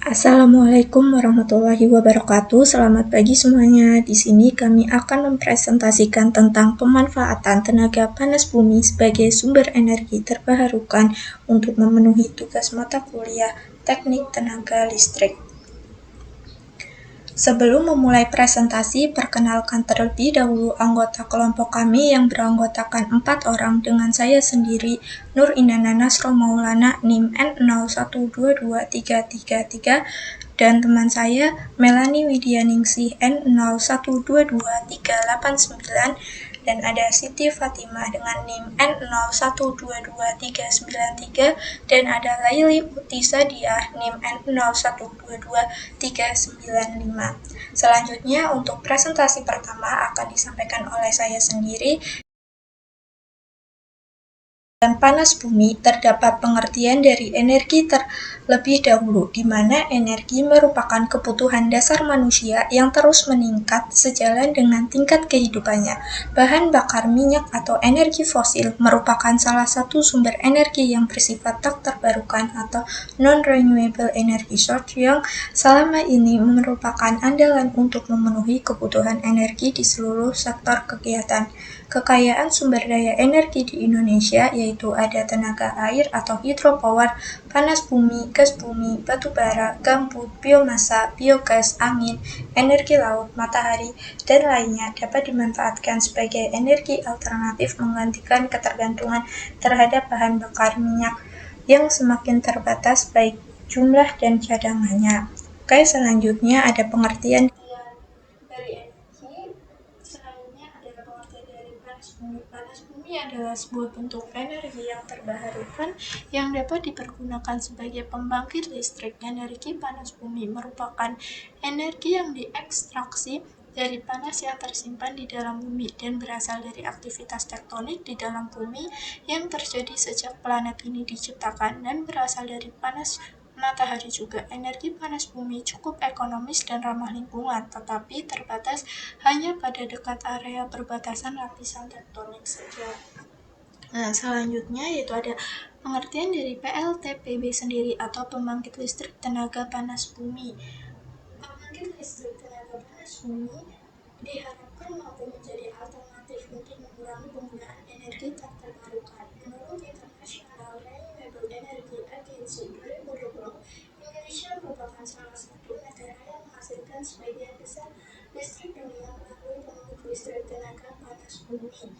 Assalamualaikum warahmatullahi wabarakatuh. Selamat pagi semuanya. Di sini kami akan mempresentasikan tentang pemanfaatan tenaga panas bumi sebagai sumber energi terbarukan untuk memenuhi tugas mata kuliah Teknik Tenaga Listrik. Sebelum memulai presentasi, perkenalkan terlebih dahulu anggota kelompok kami yang beranggotakan 4 orang dengan saya sendiri, Nur Inana Nasro Maulana, NIM N01223333, dan teman saya, Melani Widianingsih, N01223889, dan ada Siti Fatimah dengan NIM N01223393, dan ada Laili Putih Sadiah NIM N01223395. Selanjutnya, untuk presentasi pertama akan disampaikan oleh saya sendiri. Dalam panas bumi terdapat pengertian dari energi terlebih dahulu, di mana energi merupakan kebutuhan dasar manusia yang terus meningkat sejalan dengan tingkat kehidupannya. Bahan bakar minyak atau energi fosil merupakan salah satu sumber energi yang bersifat tak terbarukan atau non-renewable energy source yang selama ini merupakan andalan untuk memenuhi kebutuhan energi di seluruh sektor kegiatan. Kekayaan sumber daya energi di Indonesia yaitu ada tenaga air atau hidropower, panas bumi, gas bumi, batu bara, gambut, biomasa, biogas, angin, energi laut, matahari, dan lainnya dapat dimanfaatkan sebagai energi alternatif menggantikan ketergantungan terhadap bahan bakar minyak yang semakin terbatas baik jumlah dan cadangannya. Oke, selanjutnya ada pengertian dari energi. Selanjutnya adalah pengertian dari panas bumi. Panas bumi adalah sebuah bentuk energi yang terbarukan yang dapat dipergunakan sebagai pembangkit listrik. Energi panas bumi merupakan energi yang diekstraksi dari panas yang tersimpan di dalam bumi dan berasal dari aktivitas tektonik di dalam bumi yang terjadi sejak planet ini diciptakan dan berasal dari panas matahari juga. Energi panas bumi cukup ekonomis dan ramah lingkungan, tetapi terbatas hanya pada dekat area perbatasan lapisan tektonik saja. Nah, selanjutnya yaitu ada pengertian dari PLTPB sendiri atau pembangkit listrik tenaga panas bumi. Pembangkit listrik tenaga panas bumi diharapkan mampu menjadi alternatif untuk mengurangi penggunaan energi tak terbarukan. Menurut International Renewable Energy Agency 2020, Indonesia merupakan salah satu negara yang menghasilkan sebagian besar listrik dunia melalui pembangkit listrik tenaga panas bumi.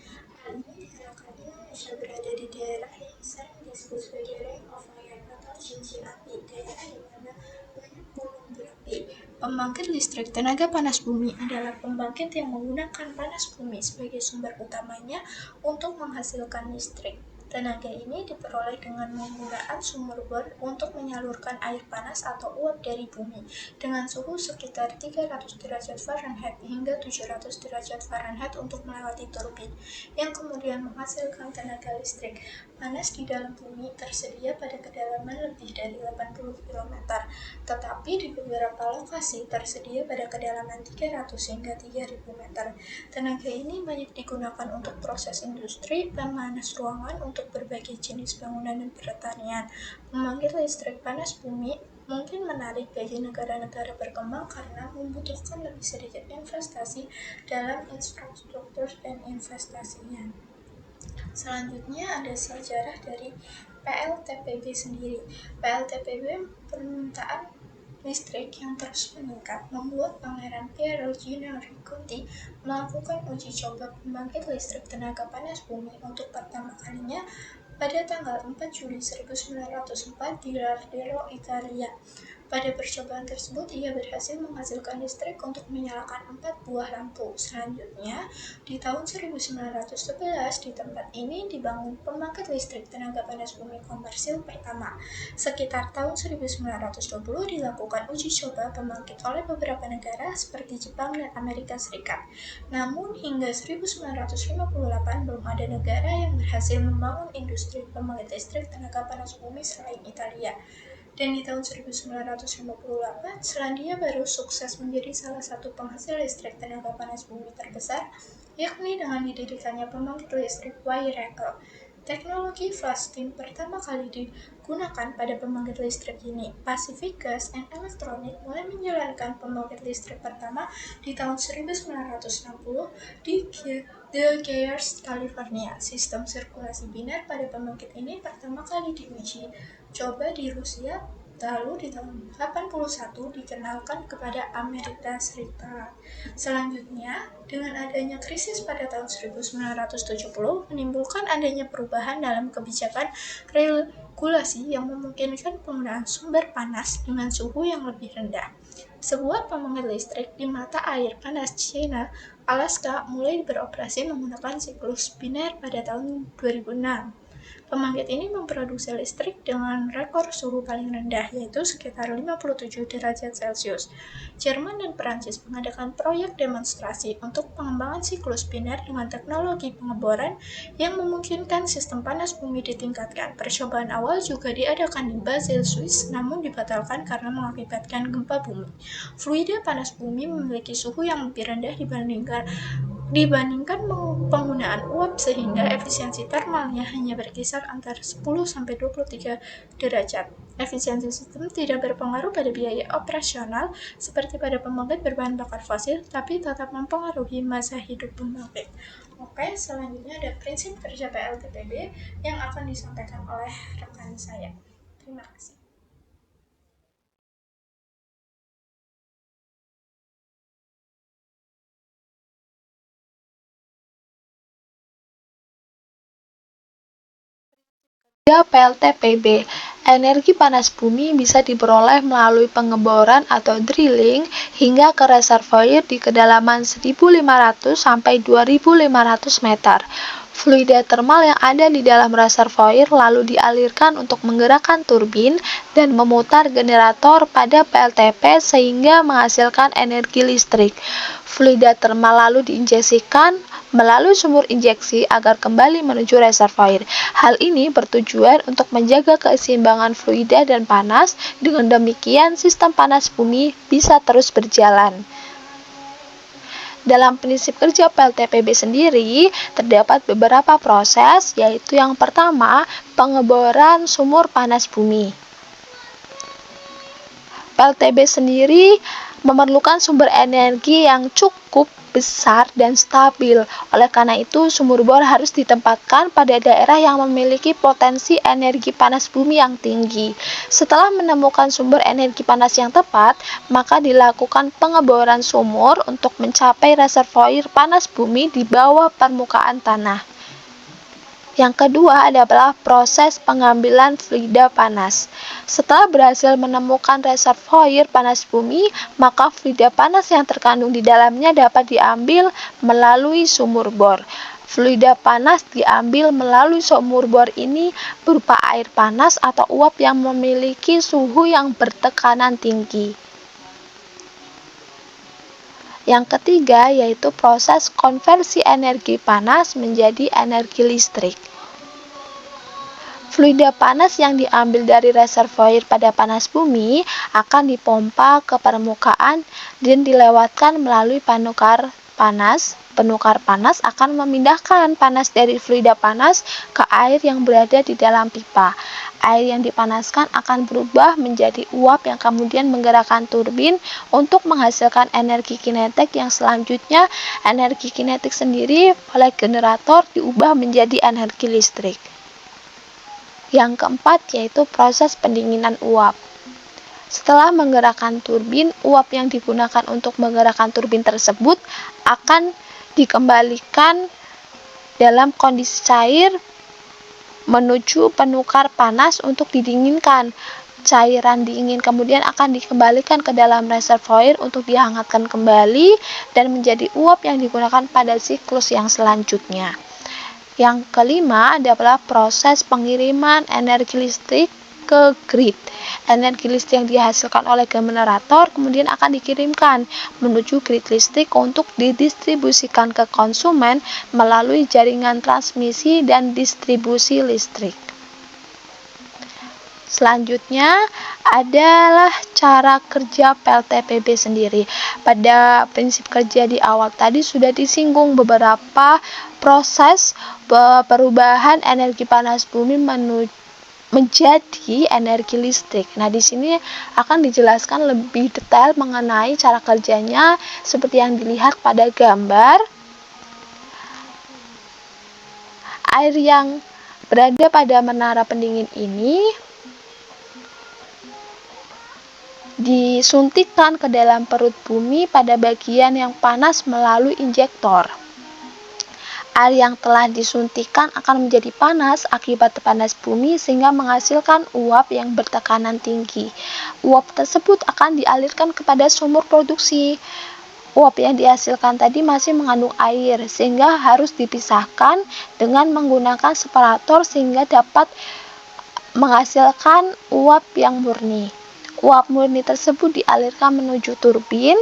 Hal ini dikarenakan Indonesia berada di daerah yang sering disebut sebagai ring of fire atau cincin api, daerah di mana banyak gunung berapi. Pembangkit listrik tenaga panas bumi adalah pembangkit yang menggunakan panas bumi sebagai sumber utamanya untuk menghasilkan listrik. Tenaga ini diperoleh dengan menggunakan sumur bor untuk menyalurkan air panas atau uap dari bumi dengan suhu sekitar 300 derajat Fahrenheit hingga 700 derajat Fahrenheit untuk melewati turbin, yang kemudian menghasilkan tenaga listrik. Panas di dalam bumi tersedia pada kedalaman lebih dari 80 km, tetapi di beberapa lokasi tersedia pada kedalaman 300 hingga 3000 meter. Tenaga ini banyak digunakan untuk proses industri, pemanas ruangan, untuk berbagai jenis bangunan dan pertanian. Pembangkit listrik panas bumi mungkin menarik bagi negara-negara berkembang karena membutuhkan lebih sedikit investasi dalam infrastruktur dan investasinya. Selanjutnya ada sejarah dari PLTPB sendiri. PLTPB permintaan listrik yang terus meningkat membuat Pangeran Piero Gennaro Conti melakukan uji coba pembangkit listrik tenaga panas bumi untuk pertama kalinya pada tanggal 4 Juli 1904 di Lardero, Italia. Pada percobaan tersebut, ia berhasil menghasilkan listrik untuk menyalakan 4 buah lampu. Selanjutnya, di tahun 1911, di tempat ini dibangun pembangkit listrik tenaga panas bumi komersil pertama. Sekitar tahun 1920 dilakukan uji coba pembangkit oleh beberapa negara seperti Jepang dan Amerika Serikat. Namun, hingga 1958 belum ada negara yang berhasil membangun industri pembangkit listrik tenaga panas bumi selain Italia. Dan di tahun 1958, Selandia Baru sukses menjadi salah satu penghasil listrik tenaga panas bumi terbesar, yakni dengan didirikannya pembangkit listrik Wairego. Teknologi flash steam pertama kali digunakan pada pembangkit listrik ini. Pacific Gas and Electric mulai menjalankan pembangkit listrik pertama di tahun 1960 di The Keyes, California. Sistem sirkulasi biner pada pembangkit ini pertama kali diuji coba di Rusia, lalu di tahun 81 dikenalkan kepada Amerika Serikat. Selanjutnya, dengan adanya krisis pada tahun 1970, menimbulkan adanya perubahan dalam kebijakan regulasi yang memungkinkan penggunaan sumber panas dengan suhu yang lebih rendah. Sebuah pembangkit listrik di mata air panas China, Alaska mulai beroperasi menggunakan siklus biner pada tahun 2006. Pembangkit ini memproduksi listrik dengan rekor suhu paling rendah, yaitu sekitar 57 derajat Celcius. Jerman dan Perancis mengadakan proyek demonstrasi untuk pengembangan siklus biner dengan teknologi pengeboran yang memungkinkan sistem panas bumi ditingkatkan. Percobaan awal juga diadakan di Basel, Swiss, namun dibatalkan karena mengakibatkan gempa bumi. Fluida panas bumi memiliki suhu yang lebih rendah dibandingkan penggunaan uap, sehingga efisiensi termalnya hanya berkisar antara 10-23 derajat. Efisiensi sistem tidak berpengaruh pada biaya operasional seperti pada pembangkit berbahan bakar fosil, tapi tetap mempengaruhi masa hidup pembangkit. Oke, selanjutnya ada prinsip kerja PLTPB yang akan disampaikan oleh rekan saya. Terima kasih. PLTPB. Energi panas bumi bisa diperoleh melalui pengeboran atau drilling hingga ke reservoir di kedalaman 1.500 sampai 2.500 meter. Fluida termal yang ada di dalam reservoir lalu dialirkan untuk menggerakkan turbin dan memutar generator pada PLTP sehingga menghasilkan energi listrik. Fluida termal lalu diinjeksikan melalui sumur injeksi agar kembali menuju reservoir. Hal ini bertujuan untuk menjaga keseimbangan fluida dan panas. Dengan demikian, sistem panas bumi bisa terus berjalan. Dalam prinsip kerja PLTPB sendiri, terdapat beberapa proses, yaitu yang pertama, pengeboran sumur panas bumi. PLTB sendiri memerlukan sumber energi yang cukup besar dan stabil. Oleh karena itu, sumur bor harus ditempatkan pada daerah yang memiliki potensi energi panas bumi yang tinggi. Setelah menemukan sumber energi panas yang tepat, maka dilakukan pengeboran sumur untuk mencapai reservoir panas bumi di bawah permukaan tanah. Yang kedua adalah proses pengambilan fluida panas. Setelah berhasil menemukan reservoir panas bumi, maka fluida panas yang terkandung di dalamnya dapat diambil melalui sumur bor. Fluida panas diambil melalui sumur bor ini berupa air panas atau uap yang memiliki suhu yang bertekanan tinggi. Yang ketiga yaitu proses konversi energi panas menjadi energi listrik. Fluida panas yang diambil dari reservoir pada panas bumi akan dipompa ke permukaan dan dilewatkan melalui penukar panas. Penukar panas akan memindahkan panas dari fluida panas ke air yang berada di dalam pipa. Air yang dipanaskan akan berubah menjadi uap yang kemudian menggerakkan turbin untuk menghasilkan energi kinetik yang selanjutnya energi kinetik sendiri oleh generator diubah menjadi energi listrik. Yang keempat yaitu proses pendinginan uap. Setelah menggerakkan turbin, uap yang digunakan untuk menggerakkan turbin tersebut akan dikembalikan dalam kondisi cair menuju penukar panas untuk didinginkan. Cairan dingin kemudian akan dikembalikan ke dalam reservoir untuk dihangatkan kembali dan menjadi uap yang digunakan pada siklus yang selanjutnya. Yang kelima adalah proses pengiriman energi listrik ke grid. Energi listrik yang dihasilkan oleh generator kemudian akan dikirimkan menuju grid listrik untuk didistribusikan ke konsumen melalui jaringan transmisi dan distribusi listrik. Selanjutnya adalah cara kerja PLTPB sendiri. Pada prinsip kerja di awal tadi sudah disinggung beberapa proses perubahan energi panas bumi menjadi energi listrik. Nah, di sini akan dijelaskan lebih detail mengenai cara kerjanya seperti yang dilihat pada gambar. Air yang berada pada menara pendingin ini disuntikkan ke dalam perut bumi pada bagian yang panas melalui injektor. Air yang telah disuntikkan akan menjadi panas akibat panas bumi sehingga menghasilkan uap yang bertekanan tinggi. Uap tersebut akan dialirkan kepada sumur produksi. Uap yang dihasilkan tadi masih mengandung air sehingga harus dipisahkan dengan menggunakan separator sehingga dapat menghasilkan uap yang murni. Uap murni tersebut dialirkan menuju turbin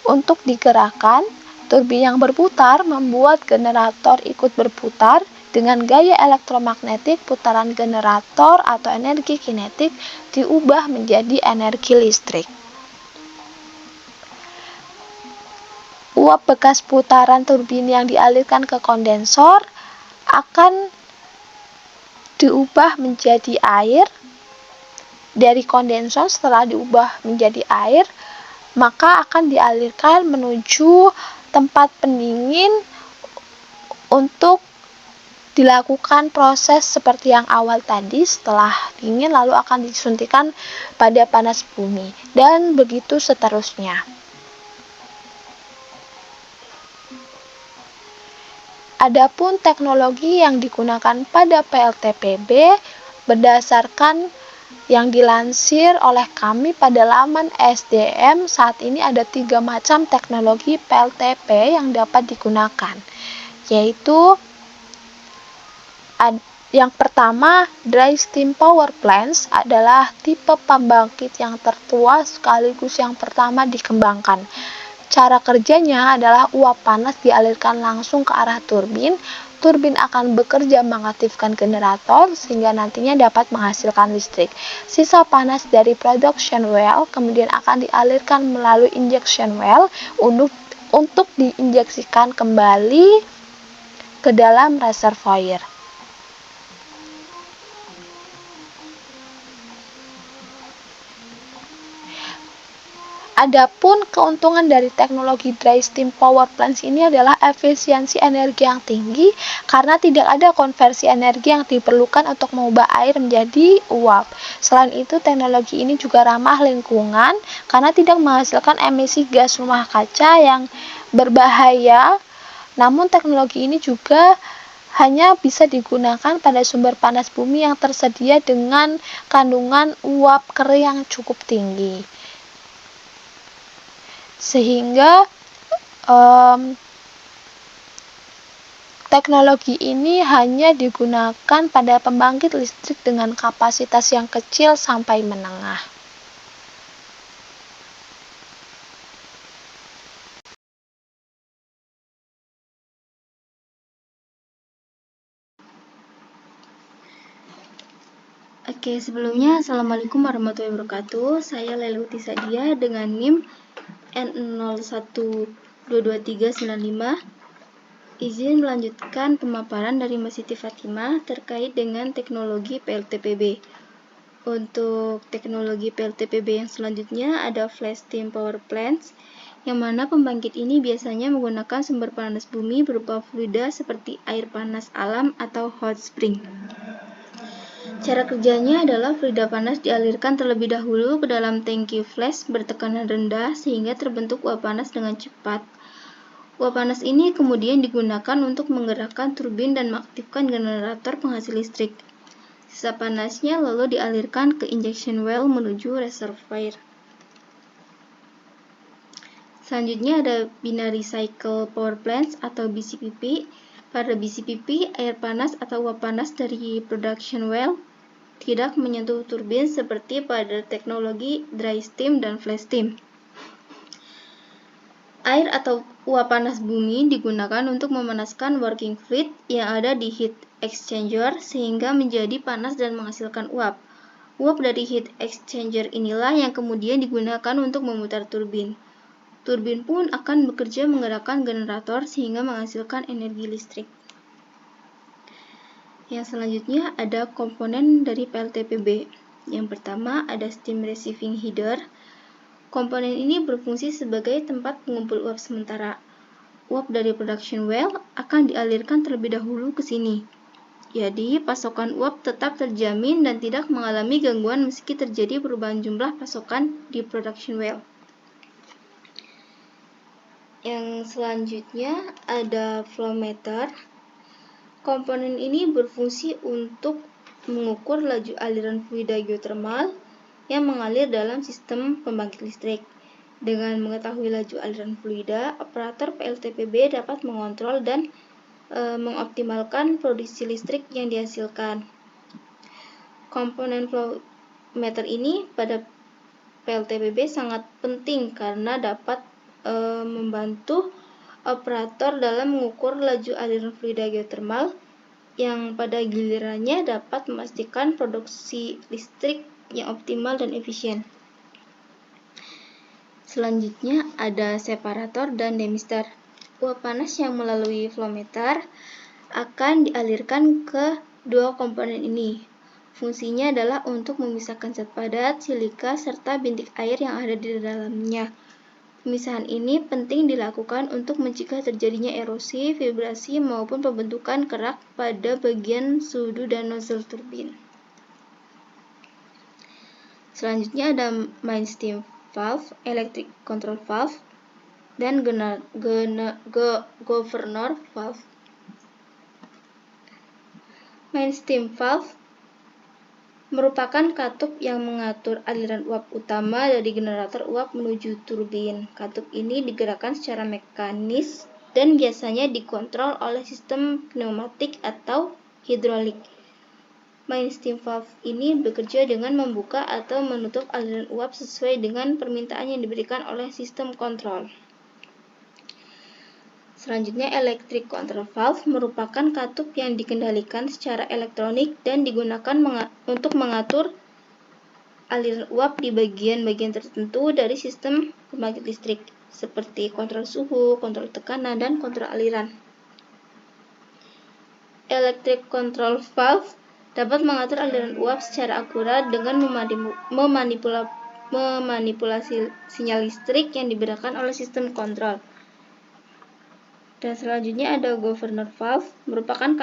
untuk digerakkan. Turbin yang berputar membuat generator ikut berputar. Dengan gaya elektromagnetik, putaran generator atau energi kinetik diubah menjadi energi listrik. Uap bekas putaran turbin yang dialirkan ke kondensor akan diubah menjadi air. Dari kondensor setelah diubah menjadi air, maka akan dialirkan menuju tempat pendingin untuk dilakukan proses seperti yang awal tadi. Setelah dingin lalu akan disuntikan pada panas bumi dan begitu seterusnya. Adapun teknologi yang digunakan pada PLTPB berdasarkan yang dilansir oleh kami pada laman SDM, saat ini ada 3 macam teknologi PLTP yang dapat digunakan, yaitu yang pertama, dry steam power plants adalah tipe pembangkit yang tertua sekaligus yang pertama dikembangkan. Cara kerjanya adalah uap panas dialirkan langsung ke arah turbin. Turbin akan bekerja mengaktifkan generator sehingga nantinya dapat menghasilkan listrik. Sisa panas dari production well kemudian akan dialirkan melalui injection well untuk diinjeksikan kembali ke dalam reservoir. Adapun keuntungan dari teknologi dry steam power plants ini adalah efisiensi energi yang tinggi karena tidak ada konversi energi yang diperlukan untuk mengubah air menjadi uap. Selain itu, teknologi ini juga ramah lingkungan karena tidak menghasilkan emisi gas rumah kaca yang berbahaya. Namun teknologi ini juga hanya bisa digunakan pada sumber panas bumi yang tersedia dengan kandungan uap kering yang cukup tinggi. Sehingga teknologi ini hanya digunakan pada pembangkit listrik dengan kapasitas yang kecil sampai menengah. Oke, sebelumnya Assalamualaikum warahmatullahi wabarakatuh. Saya Leluti Sadia dengan NIM N012239. Izin melanjutkan pemaparan dari Mbak Siti Fatimah terkait dengan teknologi PLTPB. Untuk teknologi PLTPB yang selanjutnya ada flash steam power plants, yang mana pembangkit ini biasanya menggunakan sumber panas bumi berupa fluida seperti air panas alam atau hot spring. Cara kerjanya adalah fluida panas dialirkan terlebih dahulu ke dalam tangki flash bertekanan rendah sehingga terbentuk uap panas dengan cepat. Uap panas ini kemudian digunakan untuk menggerakkan turbin dan mengaktifkan generator penghasil listrik. Sisa panasnya lalu dialirkan ke injection well menuju reservoir. Selanjutnya ada binary cycle power plants atau BCPP. Pada BCPP, air panas atau uap panas dari production well tidak menyentuh turbin seperti pada teknologi dry steam dan flash steam. Air atau uap panas bumi digunakan untuk memanaskan working fluid yang ada di heat exchanger sehingga menjadi panas dan menghasilkan uap. Uap dari heat exchanger inilah yang kemudian digunakan untuk memutar turbin. Turbin pun akan bekerja menggerakkan generator sehingga menghasilkan energi listrik. Yang selanjutnya ada komponen dari PLTPB. Yang pertama ada steam receiving header. Komponen ini berfungsi sebagai tempat pengumpul uap sementara. Uap dari production well akan dialirkan terlebih dahulu ke sini. Jadi, pasokan uap tetap terjamin dan tidak mengalami gangguan meski terjadi perubahan jumlah pasokan di production well. Yang selanjutnya ada flow meter. Komponen ini berfungsi untuk mengukur laju aliran fluida geothermal yang mengalir dalam sistem pembangkit listrik. Dengan mengetahui laju aliran fluida, operator PLTPB dapat mengontrol dan mengoptimalkan produksi listrik yang dihasilkan. Komponen flow meter ini pada PLTPB sangat penting karena dapat membantu operator dalam mengukur laju aliran fluida geothermal yang pada gilirannya dapat memastikan produksi listrik yang optimal dan efisien. Selanjutnya ada separator dan demister. Uap panas yang melalui flow meter akan dialirkan ke dua komponen ini. Fungsinya adalah untuk memisahkan zat padat, silika, serta bintik air yang ada di dalamnya. Pemisahan ini penting dilakukan untuk mencegah terjadinya erosi, vibrasi, maupun pembentukan kerak pada bagian sudu dan nozzle turbin. Selanjutnya ada main steam valve, electric control valve, dan governor valve. Main steam valve merupakan katup yang mengatur aliran uap utama dari generator uap menuju turbin. Katup ini digerakkan secara mekanis dan biasanya dikontrol oleh sistem pneumatik atau hidrolik. Main steam valve ini bekerja dengan membuka atau menutup aliran uap sesuai dengan permintaan yang diberikan oleh sistem kontrol. Selanjutnya, electric control valve merupakan katup yang dikendalikan secara elektronik dan digunakan untuk mengatur aliran uap di bagian-bagian tertentu dari sistem pembangkit listrik, seperti kontrol suhu, kontrol tekanan, dan kontrol aliran. Electric control valve dapat mengatur aliran uap secara akurat dengan memanipulasi sinyal listrik yang diberikan oleh sistem kontrol. Dan selanjutnya ada governor valve, merupakan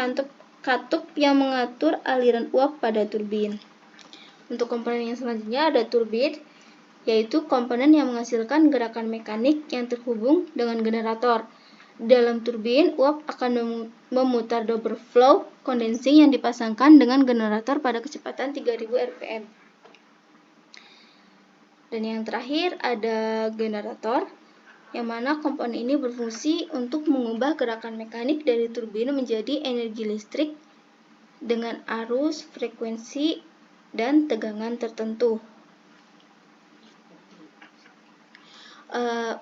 katup yang mengatur aliran uap pada turbin. Untuk komponen yang selanjutnya ada turbin, yaitu komponen yang menghasilkan gerakan mekanik yang terhubung dengan generator. Dalam turbin, uap akan memutar double flow condensing yang dipasangkan dengan generator pada kecepatan 3000 rpm. Dan yang terakhir ada generator, yang mana komponen ini berfungsi untuk mengubah gerakan mekanik dari turbin menjadi energi listrik dengan arus, frekuensi, dan tegangan tertentu.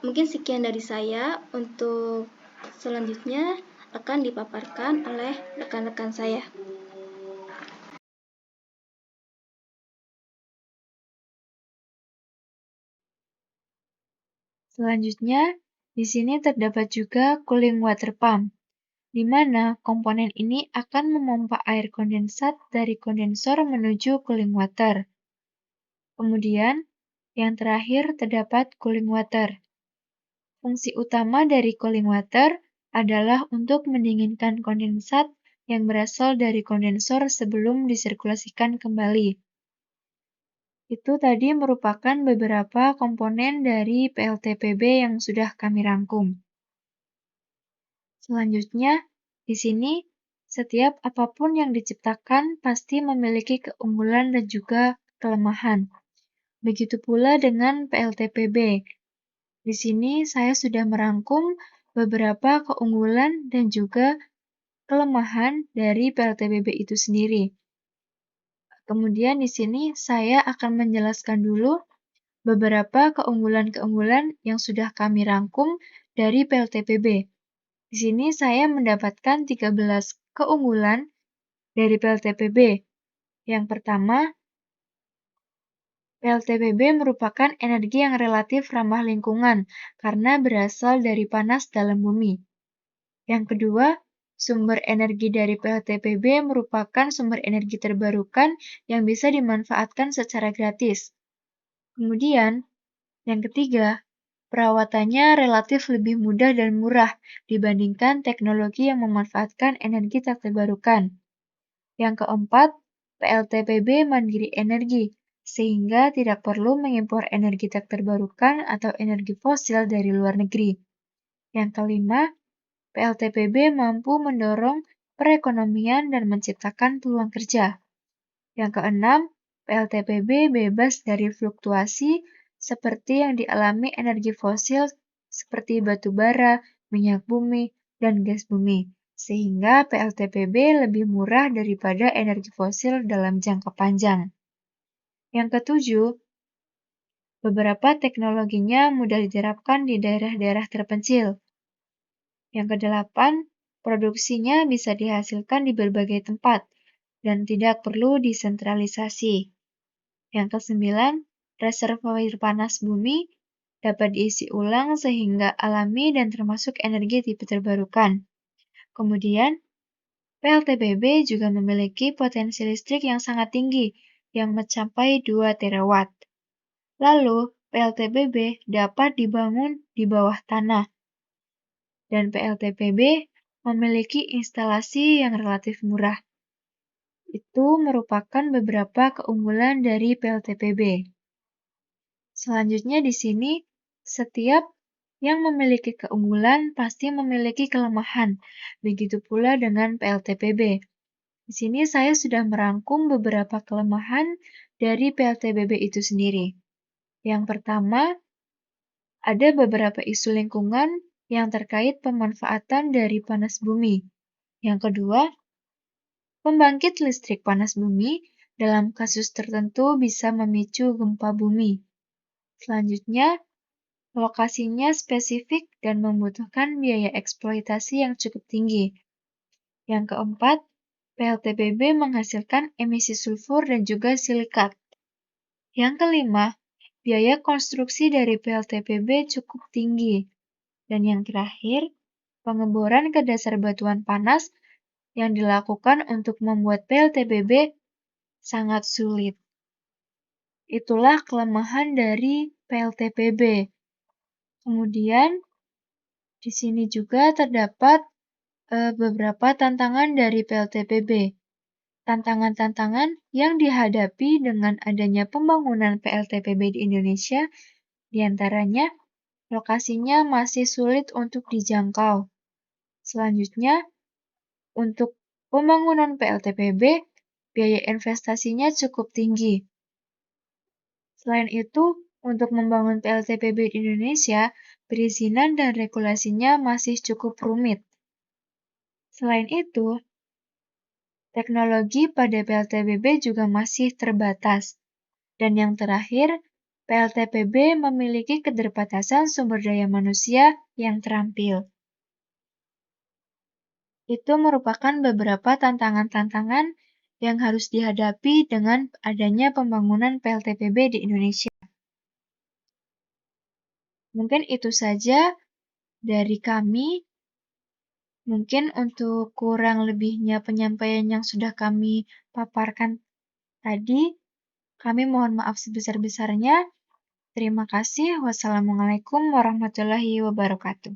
Mungkin sekian dari saya. Untuk selanjutnya akan dipaparkan oleh rekan-rekan saya. Selanjutnya, di sini terdapat juga cooling water pump, di mana komponen ini akan memompa air kondensat dari kondensor menuju cooling water. Kemudian, yang terakhir terdapat cooling water. Fungsi utama dari cooling water adalah untuk mendinginkan kondensat yang berasal dari kondensor sebelum disirkulasikan kembali. Itu tadi merupakan beberapa komponen dari PLTPB yang sudah kami rangkum. Selanjutnya, di sini setiap apapun yang diciptakan pasti memiliki keunggulan dan juga kelemahan. Begitu pula dengan PLTPB. Di sini saya sudah merangkum beberapa keunggulan dan juga kelemahan dari PLTPB itu sendiri. Kemudian di sini saya akan menjelaskan dulu beberapa keunggulan-keunggulan yang sudah kami rangkum dari PLTPB. Di sini saya mendapatkan 13 keunggulan dari PLTPB. Yang pertama, PLTPB merupakan energi yang relatif ramah lingkungan karena berasal dari panas dalam bumi. Yang kedua, sumber energi dari PLTPB merupakan sumber energi terbarukan yang bisa dimanfaatkan secara gratis. Kemudian, yang ketiga, perawatannya relatif lebih mudah dan murah dibandingkan teknologi yang memanfaatkan energi tak terbarukan. Yang keempat, PLTPB mandiri energi, sehingga tidak perlu mengimpor energi tak terbarukan atau energi fosil dari luar negeri. Yang kelima, PLTPB mampu mendorong perekonomian dan menciptakan peluang kerja. Yang keenam, PLTPB bebas dari fluktuasi seperti yang dialami energi fosil seperti batu bara, minyak bumi, dan gas bumi, sehingga PLTPB lebih murah daripada energi fosil dalam jangka panjang. Yang ketujuh, beberapa teknologinya mudah diterapkan di daerah-daerah terpencil. Yang kedelapan, produksinya bisa dihasilkan di berbagai tempat dan tidak perlu disentralisasi. Yang kesembilan, reservoir panas bumi dapat diisi ulang sehingga alami dan termasuk energi tipe terbarukan. Kemudian, PLTPB juga memiliki potensi listrik yang sangat tinggi, yang mencapai 2 terawatt. Lalu, PLTPB dapat dibangun di bawah tanah, dan PLTPB memiliki instalasi yang relatif murah. Itu merupakan beberapa keunggulan dari PLTPB. Selanjutnya di sini, setiap yang memiliki keunggulan pasti memiliki kelemahan. Begitu pula dengan PLTPB. Di sini saya sudah merangkum beberapa kelemahan dari PLTPB itu sendiri. Yang pertama, ada beberapa isu lingkungan yang terkait pemanfaatan dari panas bumi. Yang kedua, pembangkit listrik panas bumi dalam kasus tertentu bisa memicu gempa bumi. Selanjutnya, lokasinya spesifik dan membutuhkan biaya eksploitasi yang cukup tinggi. Yang keempat, PLTPB menghasilkan emisi sulfur dan juga silikat. Yang kelima, biaya konstruksi dari PLTPB cukup tinggi. Dan yang terakhir, pengeboran ke dasar batuan panas yang dilakukan untuk membuat PLTPB sangat sulit. Itulah kelemahan dari PLTPB. Kemudian, di sini juga terdapat beberapa tantangan dari PLTPB. Tantangan-tantangan yang dihadapi dengan adanya pembangunan PLTPB di Indonesia, diantaranya lokasinya masih sulit untuk dijangkau. Selanjutnya, untuk pembangunan PLTPB, biaya investasinya cukup tinggi. Selain itu, untuk membangun PLTPB di Indonesia, perizinan dan regulasinya masih cukup rumit. Selain itu, teknologi pada PLTPB juga masih terbatas. Dan yang terakhir, PLTPB memiliki keterbatasan sumber daya manusia yang terampil. Itu merupakan beberapa tantangan-tantangan yang harus dihadapi dengan adanya pembangunan PLTPB di Indonesia. Mungkin itu saja dari kami. Mungkin untuk kurang lebihnya penyampaian yang sudah kami paparkan tadi, kami mohon maaf sebesar-besarnya. Terima kasih. Wassalamualaikum warahmatullahi wabarakatuh.